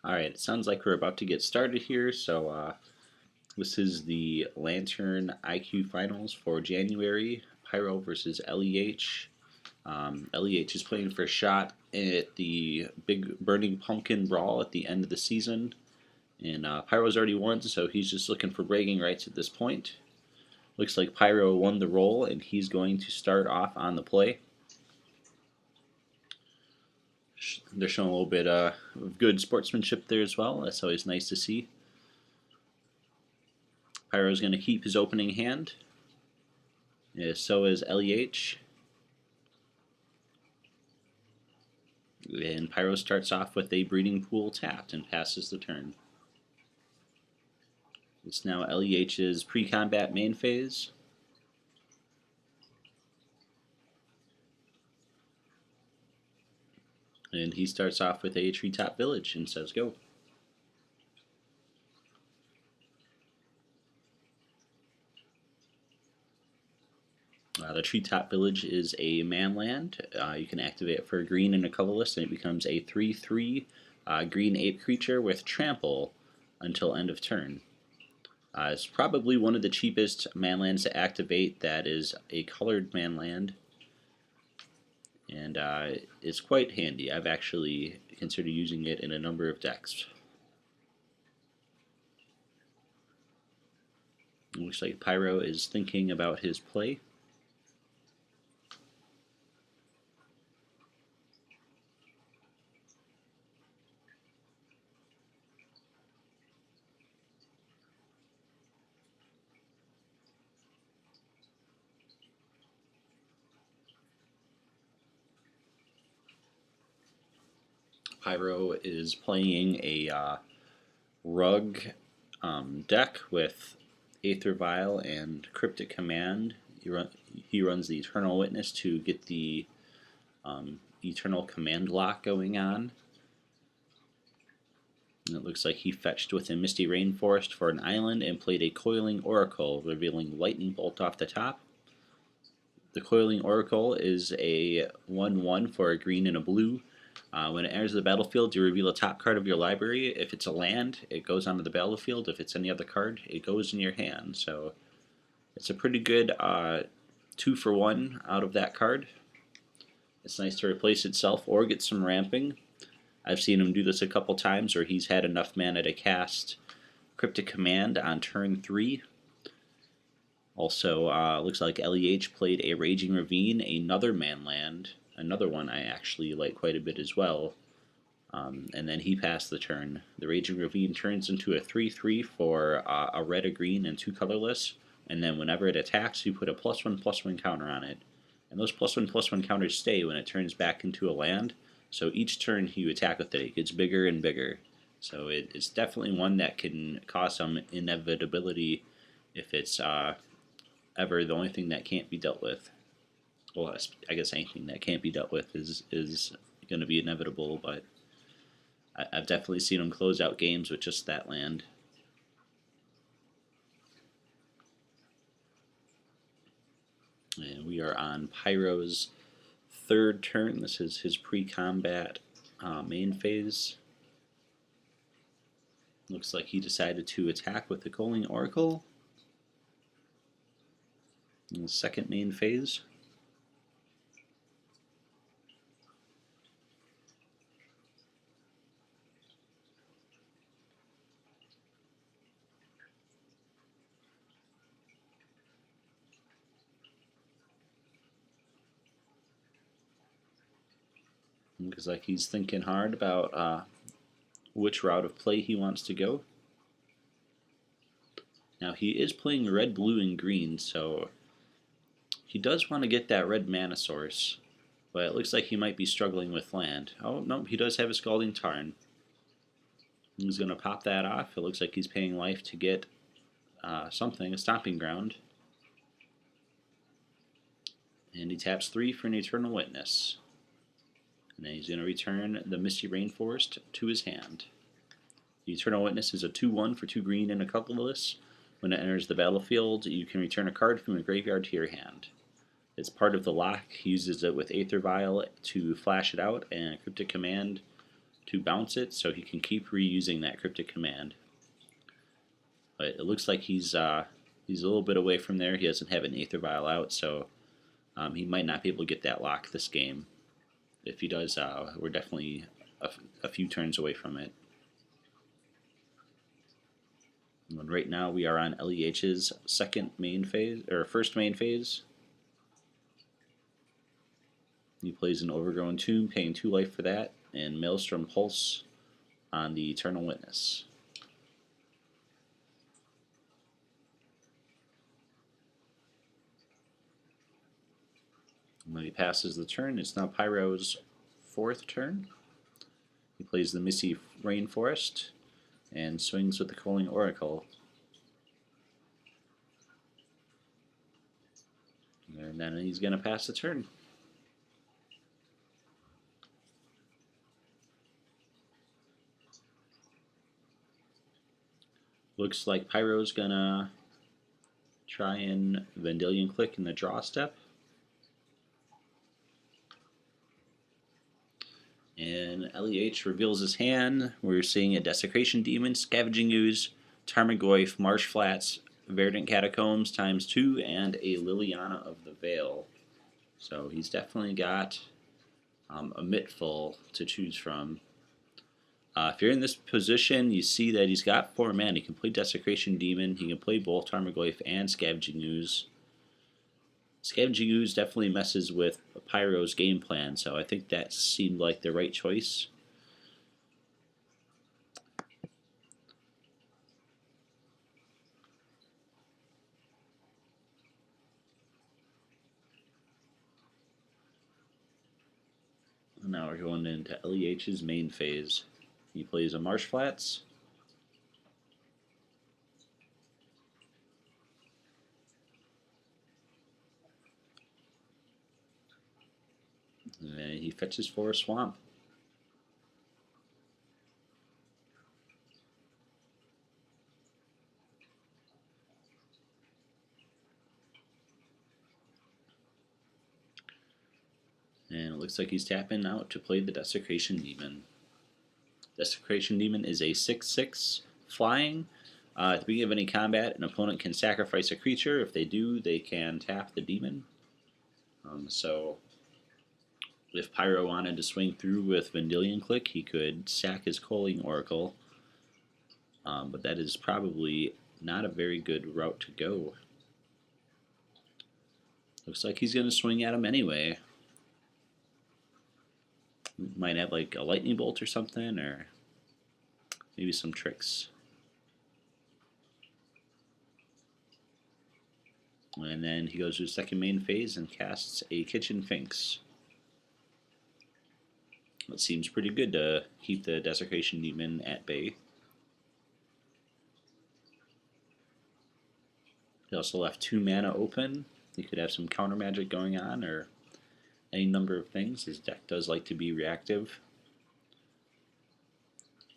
Alright, it sounds like we're about to get started here. This is the Lantern IQ Finals for January. Pyro versus LEH. LEH is playing for a shot at the big Burning Pumpkin Brawl at the end of the season. And Pyro's already won, so he's just looking for bragging rights at this point. Looks like Pyro won the roll, and he's going to start off on the play. They're showing a little bit of good sportsmanship there as well. That's always nice to see. Pyro's going to keep his opening hand. So is LEH. And Pyro starts off with a breeding pool tapped and passes the turn. It's now LEH's pre-combat main phase. And he starts off with a treetop village and says go. The treetop village is a man land. You can activate it for a green and a colorless, and it becomes a 3/3 green ape creature with trample until end of turn. It's probably one of the cheapest manlands to activate that is a colored manland, and it's quite handy. I've actually considered using it in a number of decks. It looks like Pyro is thinking about his play. Pyro is playing a rug deck with Aether Vial and Cryptic Command. He runs the Eternal Witness to get the Eternal Command lock going on. And it looks like he fetched with a Misty Rainforest for an island and played a Coiling Oracle, revealing Lightning Bolt off the top. The Coiling Oracle is a 1/1 for a green and a blue. When it enters the battlefield, you reveal a top card of your library. If it's a land, it goes onto the battlefield. If it's any other card, it goes in your hand. So it's a pretty good 2-for-1 out of that card. It's nice to replace itself or get some ramping. I've seen him do this a couple times where he's had enough mana to cast Cryptic Command on turn 3. Also, looks like LEH played a Raging Ravine, another manland, another one I actually like quite a bit as well. And then he passed the turn. The Raging Ravine turns into a 3/3 for a red, a green, and 2 colorless. And then whenever it attacks, you put a +1/+1 counter on it. And those +1/+1 counters stay when it turns back into a land. So each turn you attack with it, it gets bigger and bigger. So it's definitely one that can cause some inevitability if it's ever the only thing that can't be dealt with. Well, I guess anything that can't be dealt with is going to be inevitable, but I've definitely seen him close out games with just that land. And we are on Pyro's third turn. This is his pre-combat main phase. Looks like he decided to attack with the Coiling Oracle in the second main phase. Looks like he's thinking hard about which route of play he wants to go. Now he is playing red, blue, and green, so he does want to get that red mana source, but it looks like he might be struggling with land. Oh, no, he does have a Scalding Tarn. He's going to pop that off. It looks like he's paying life to get something, a Stomping Ground. And he taps 3 for an Eternal Witness. And then he's going to return the Misty Rainforest to his hand. The Eternal Witness is a 2/1 for 2 green and a colorless. When it enters the battlefield, you can return a card from your graveyard to your hand. It's part of the lock. He uses it with Aether Vial to flash it out and Cryptic Command to bounce it, so he can keep reusing that cryptic command. But it looks like he's a little bit away from there. He doesn't have an Aether Vial out, so he might not be able to get that lock this game. If he does, we're definitely a few turns away from it. And right now we are on LEH's second main phase, or first main phase. He plays an Overgrown Tomb, paying 2 life for that, and Maelstrom Pulse on the Eternal Witness. When he passes the turn, it's now Pyro's 4th turn. He plays the Misty Rainforest and swings with the Coiling Oracle. And then he's going to pass the turn. Looks like Pyro's going to try and Vendilion Click in the draw step. And LEH reveals his hand. We're seeing a Desecration Demon, Scavenging Ooze, Tarmogoyf, Marsh Flats, Verdant Catacombs ×2, and a Liliana of the Veil. So he's definitely got a mitt full to choose from. If you're in this position, you see that he's got 4 mana. He can play Desecration Demon, he can play both Tarmogoyf and Scavenging Ooze. Scavenging Ooze definitely messes with Pyro's game plan, so I think that seemed like the right choice. Now we're going into LEH's main phase. He plays a Marsh Flats. And he fetches for a Swamp. And it looks like he's tapping out to play the Desecration Demon. Desecration Demon is a 6/6 flying. At the beginning of any combat, an opponent can sacrifice a creature. If they do, they can tap the demon. So if Pyro wanted to swing through with Vendilion Click, he could sack his Coiling Oracle. But that is probably not a very good route to go. Looks like he's going to swing at him anyway. Might have like a Lightning Bolt or something, or maybe some tricks. And then he goes to his second main phase and casts a Kitchen Finks. It seems pretty good to keep the Desecration Demon at bay. He also left 2 mana open. He could have some counter magic going on, or any number of things. His deck does like to be reactive.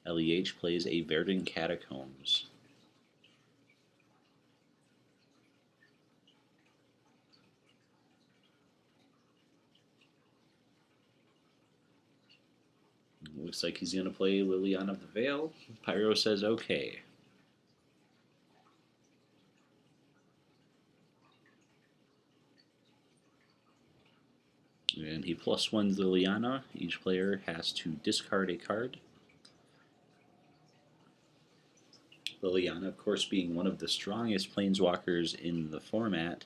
LEH plays a Verdant Catacombs. Looks like he's going to play Liliana of the Veil. Pyro says okay. And he +1s Liliana. Each player has to discard a card. Liliana, of course, being one of the strongest planeswalkers in the format.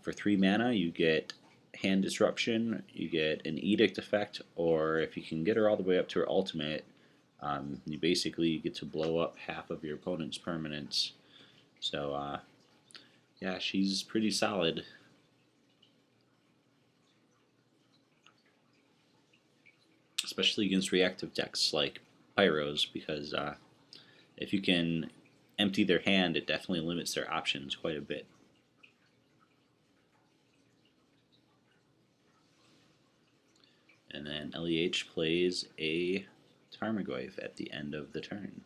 For 3 mana, you get Hand Disruption, you get an Edict effect, or if you can get her all the way up to her ultimate, you basically get to blow up half of your opponent's permanents. So, yeah, she's pretty solid. Especially against reactive decks like Pyros, because if you can empty their hand, it definitely limits their options quite a bit. And then LEH plays a Tarmogoyf at the end of the turn.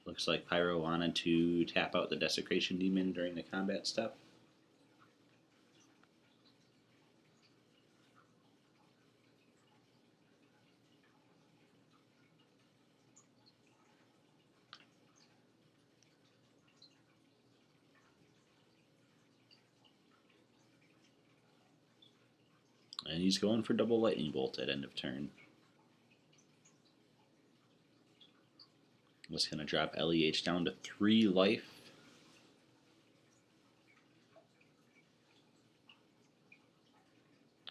Looks like Pyro wanted to tap out the Desecration Demon during the combat step. And he's going for double lightning bolt at end of turn. That's going to drop LEH down to 3 life.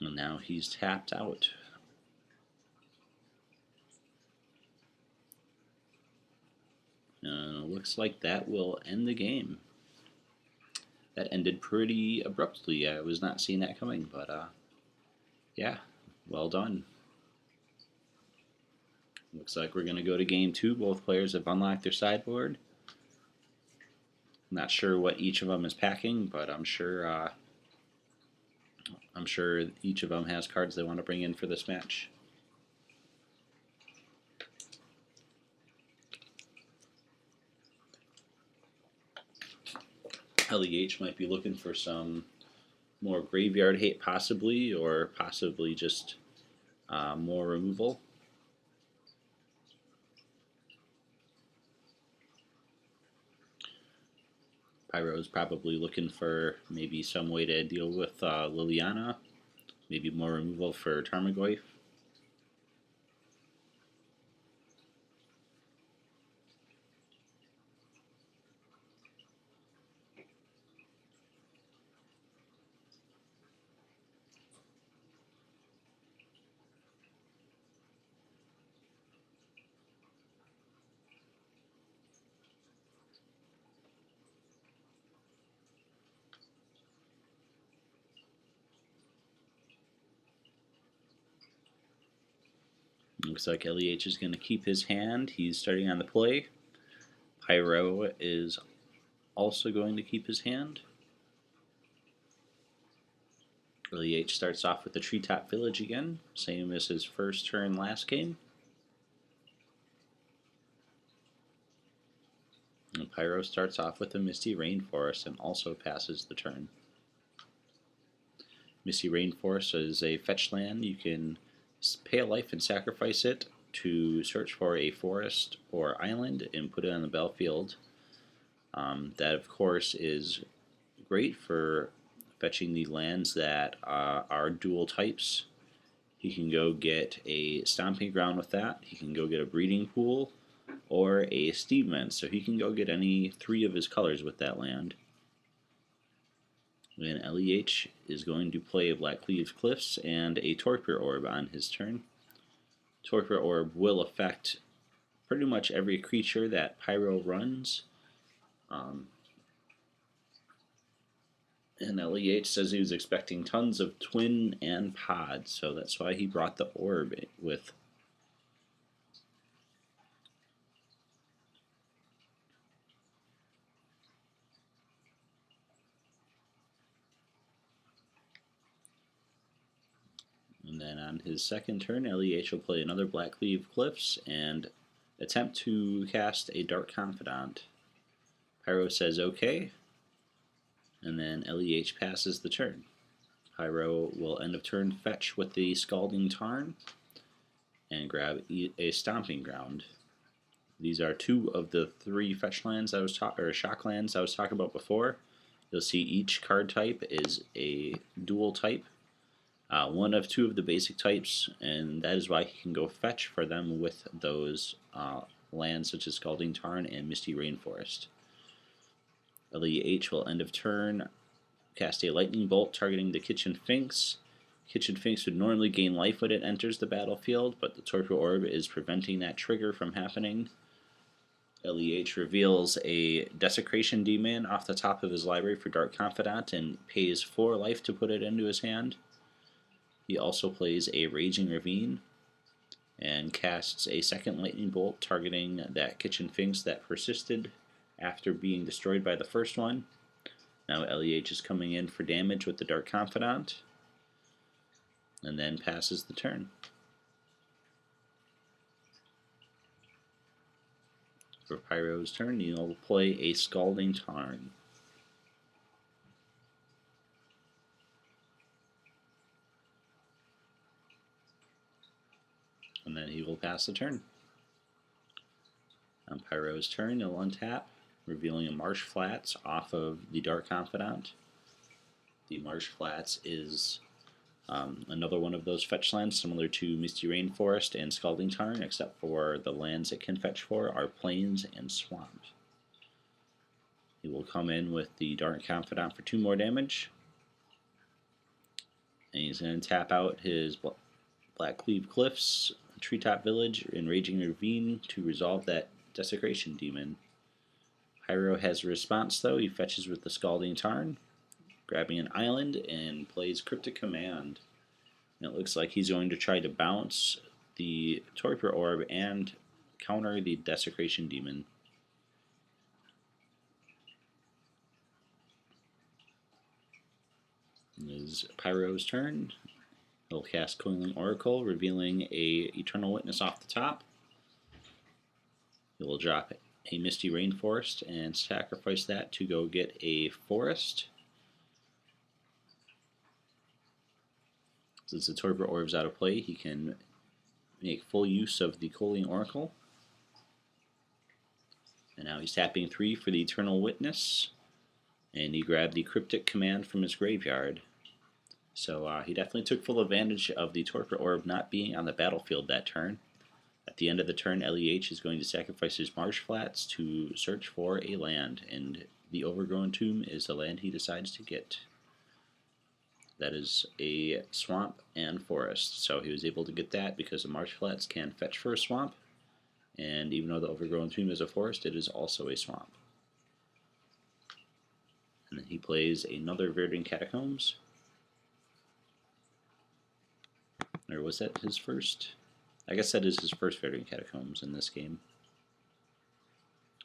And now he's tapped out. And it looks like that will end the game. That ended pretty abruptly. I was not seeing that coming, but yeah, well done. Looks like we're going to go to game 2. Both players have unlocked their sideboard. Not sure what each of them is packing, but I'm sure each of them has cards they want to bring in for this match. LEH might be looking for some more graveyard hate possibly, or possibly just more removal. Pyro's probably looking for maybe some way to deal with Liliana, maybe more removal for Tarmogoyf. Looks like LEH is going to keep his hand. He's starting on the play. Pyro is also going to keep his hand. LEH starts off with the Treetop Village again, same as his first turn last game. And Pyro starts off with a Misty Rainforest and also passes the turn. Misty Rainforest is a fetch land. You can pay a life and sacrifice it to search for a forest or island and put it on the battlefield. That, of course, is great for fetching the lands that are dual types. He can go get a Stomping Ground with that. He can go get a Breeding Pool or a Steedman. So he can go get any 3 of his colors with that land. And LEH is going to play Blackcleave Cliffs and a Torpor Orb on his turn. Torpor Orb will affect pretty much every creature that Pyro runs. And LEH says he was expecting tons of twin and pod, so that's why he brought the orb with. And then on his second turn, LEH will play another Blackcleave Cliffs and attempt to cast a Dark Confidant. Pyro says okay, and then LEH passes the turn. Pyro will end of turn fetch with the Scalding Tarn and grab a Stomping Ground. These are 2 of the 3 fetch lands I was or shock lands I was talking about before. You'll see each card type is a dual type. 1 of 2 of the basic types, and that is why he can go fetch for them with those lands such as Scalding Tarn and Misty Rainforest. LEH will end of turn cast a Lightning Bolt targeting the Kitchen Finks. Kitchen Finks would normally gain life when it enters the battlefield, but the Torpor Orb is preventing that trigger from happening. LEH reveals a Desecration Demon off the top of his library for Dark Confidant and pays 4 life to put it into his hand. He also plays a Raging Ravine and casts a second Lightning Bolt targeting that Kitchen Finks that persisted after being destroyed by the first one. Now LEH is coming in for damage with the Dark Confidant and then passes the turn. For Pyro's turn, he'll play a Scalding Tarn. And then he will pass the turn. On Pyro's turn, he'll untap, revealing a Marsh Flats off of the Dark Confidant. The Marsh Flats is Another one of those fetch lands, similar to Misty Rainforest and Scalding Tarn, except for the lands it can fetch for are plains and swamp. He will come in with the Dark Confidant for 2 more damage. And he's going to tap out his Blackcleave Cliffs, Treetop Village, and Raging Ravine to resolve that Desecration Demon. Pyro has a response though. He fetches with the Scalding Tarn, grabbing an island, and plays Cryptic Command. And it looks like he's going to try to bounce the Torpor Orb and counter the Desecration Demon. It is Pyro's turn. He'll cast Coiling Oracle, revealing a Eternal Witness off the top. He will drop a Misty Rainforest and sacrifice that to go get a Forest. Since the Torpor Orb's out of play, he can make full use of the Coiling Oracle. And now he's tapping 3 for the Eternal Witness. And he grabbed the Cryptic Command from his graveyard. So he definitely took full advantage of the Torpor Orb not being on the battlefield that turn. At the end of the turn, LEH is going to sacrifice his Marsh Flats to search for a land, and the Overgrown Tomb is the land he decides to get. That is a swamp and forest, so he was able to get that because the Marsh Flats can fetch for a swamp, and even though the Overgrown Tomb is a forest, it is also a swamp. And then he plays another Verdant Catacombs. Or was that his first? I guess that is his first Verdant Catacombs in this game.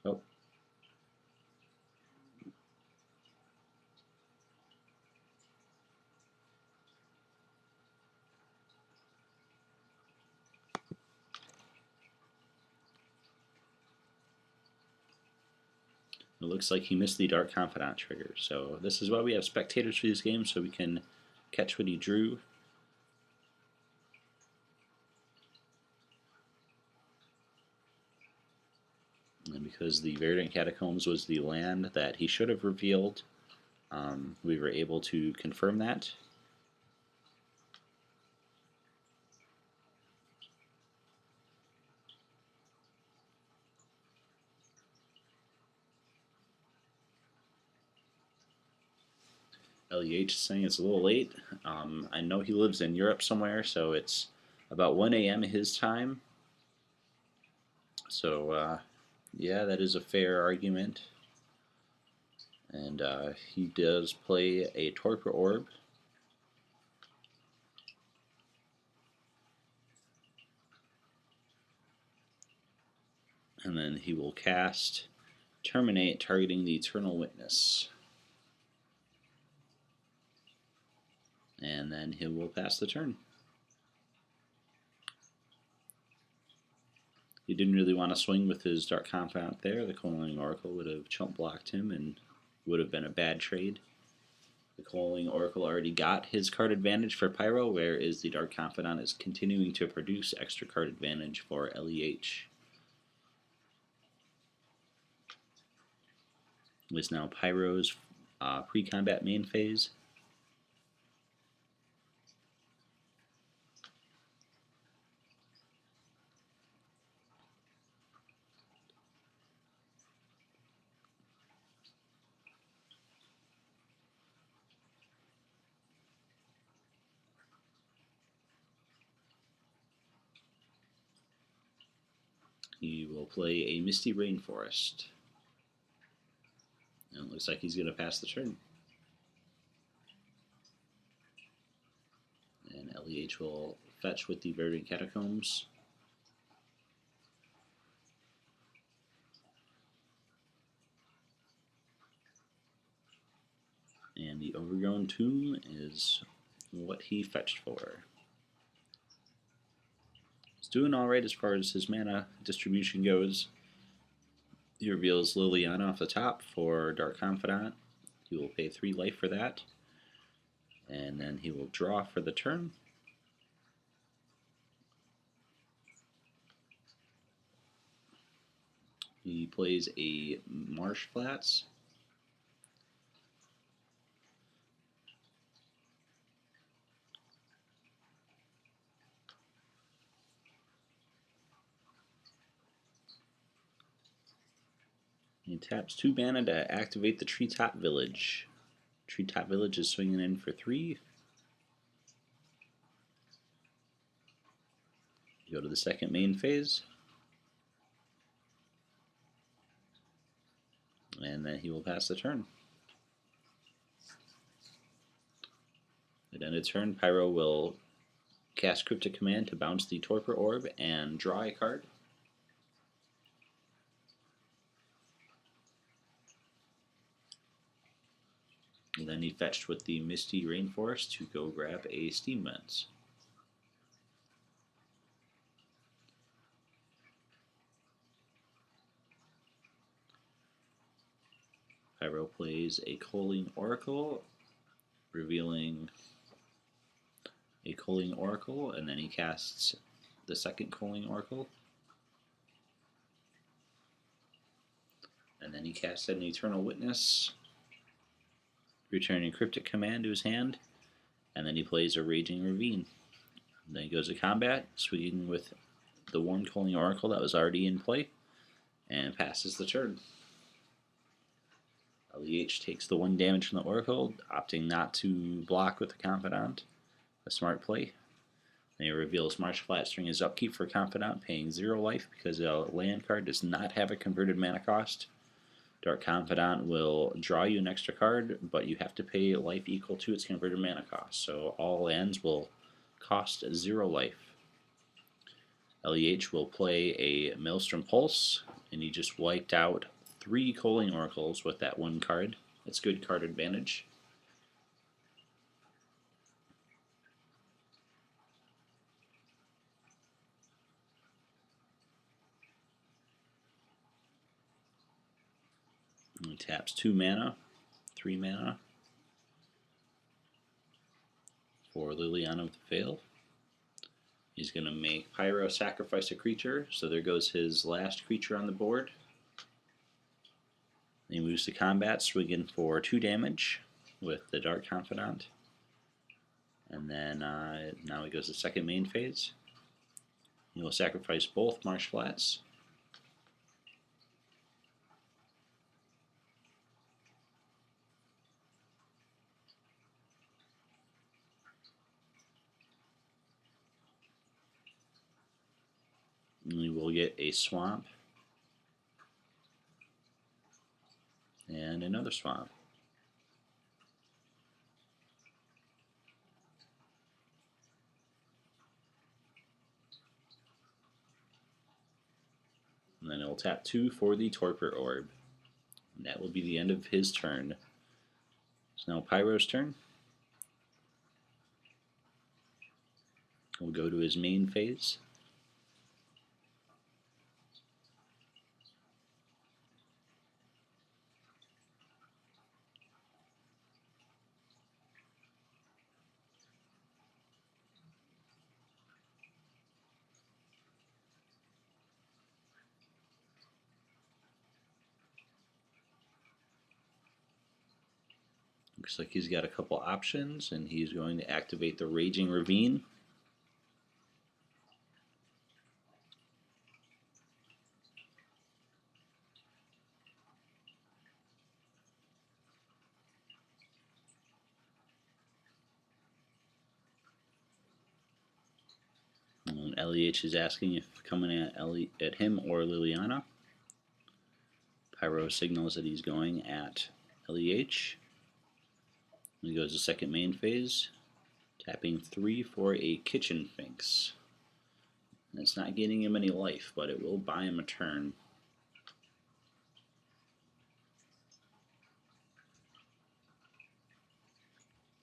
Oh. It looks like he missed the Dark Confidant trigger. So this is why we have spectators for these games, so we can catch what he drew. And because the Verdant Catacombs was the land that he should have revealed, we were able to confirm that. LEH is saying it's a little late. I know he lives in Europe somewhere, so it's about 1 a.m. his time. So, yeah, that is a fair argument. And he does play a Torpor Orb. And then he will cast Terminate, targeting the Eternal Witness. And then he will pass the turn. He didn't really want to swing with his Dark Confidant there. The Coiling Oracle would have chump blocked him and would have been a bad trade. The Coiling Oracle already got his card advantage for Pyro, whereas the Dark Confidant is continuing to produce extra card advantage for LEH. It is now Pyro's pre-combat main phase. He will play a Misty Rainforest. And it looks like he's going to pass the turn. And LEH will fetch with the Verdant Catacombs. And the Overgrown Tomb is what he fetched for. He's doing alright as far as his mana distribution goes. He reveals Liliana off the top for Dark Confidant. He will pay 3 life for that. And then he will draw for the turn. He plays a Marsh Flats. He taps 2 mana to activate the Treetop Village. Treetop Village is swinging in for 3. Go to the second main phase. And then he will pass the turn. At end of turn, Pyro will cast Cryptic Command to bounce the Torpor Orb and draw a card. And then he fetched with the Misty Rainforest to go grab a Steam Vents. Pyro plays a Coaling Oracle, revealing a Coaling Oracle, and then he casts the second Coaling Oracle. And then he casts an Eternal Witness, returning Cryptic Command to his hand, and then he plays a Raging Ravine. And then he goes to combat, swinging with the one Coaling Oracle that was already in play, and passes the turn. LEH takes the 1 damage from the Oracle, opting not to block with the Confidant. A smart play. Then he reveals Marsh Flats during his upkeep for Confidant, paying 0 life because a land card does not have a converted mana cost. Dark Confidant will draw you an extra card, but you have to pay life equal to its converted mana cost. So all lands will cost 0 life. LEH will play a Maelstrom Pulse, and he just wiped out 3 Coaling Oracles with that 1 card. That's good card advantage. He taps 2 mana, 3 mana for Liliana with the Veil. He's going to make Pyro sacrifice a creature, so there goes his last creature on the board. He moves to combat, swinging for 2 damage with the Dark Confidant. And then now he goes to second main phase. He will sacrifice both Marsh Flats. And we will get a swamp and another swamp. And then it will tap 2 for the Torpor Orb. And that will be the end of his turn. It's now Pyro's turn. We'll go to his main phase. Looks like he's got a couple options, and he's going to activate the Raging Ravine. And LEH is asking if coming at him or Liliana. Pyro signals that he's going at LEH. He goes to second main phase, tapping 3 for a Kitchen Finks. And it's not getting him any life, but it will buy him a turn.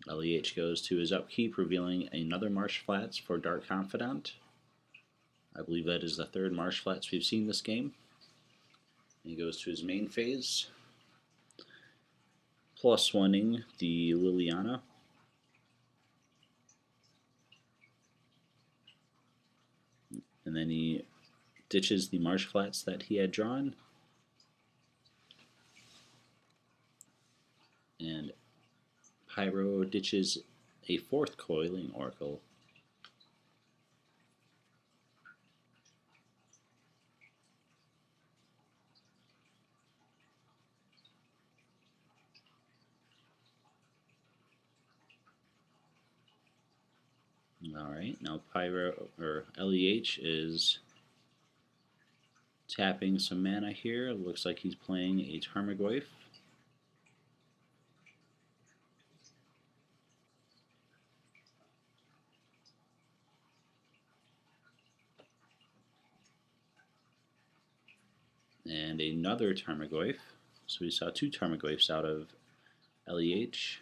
LEH goes to his upkeep, revealing another Marsh Flats for Dark Confidant. I believe that is the 3rd Marsh Flats we've seen this game. He goes to his main phase, plus 1ing the Liliana. And then he ditches the Marsh Flats that he had drawn. And Pyro ditches a 4th Coiling Oracle. Alright, now Pyro, or LEH, is tapping some mana here. Looks like he's playing a Tarmogoyf. And another Tarmogoyf. So we saw 2 Tarmogoyfs out of LEH.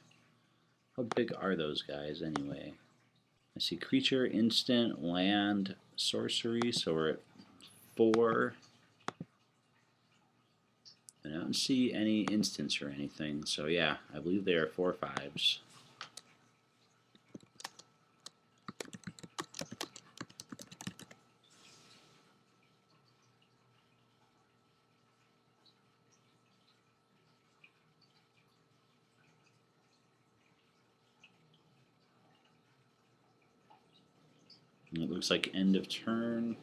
How big are those guys anyway? I see creature, instant, land, sorcery, so we're at 4. I don't see any instants or anything, so yeah, I believe they are 4/5s. And it looks like end of turn.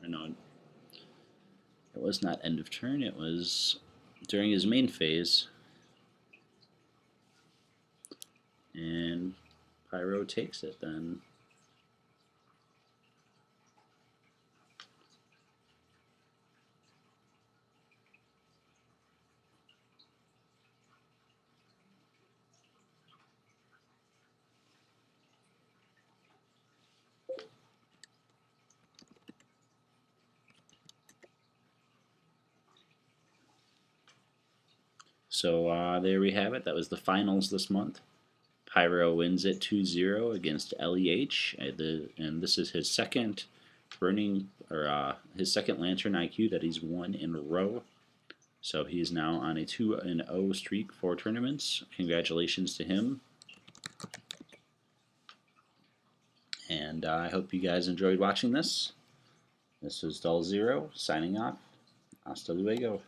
Or no, it was not end of turn, it was during his main phase. And Pyro takes it then. So there we have it. That was the finals this month. Pyro wins it 2-0 against LEH, and this is his second his second Lantern IQ that he's won in a row. So he's now on a 2-0 streak for tournaments. Congratulations to him. And I hope you guys enjoyed watching this. This was Dull Zero signing off. Hasta luego.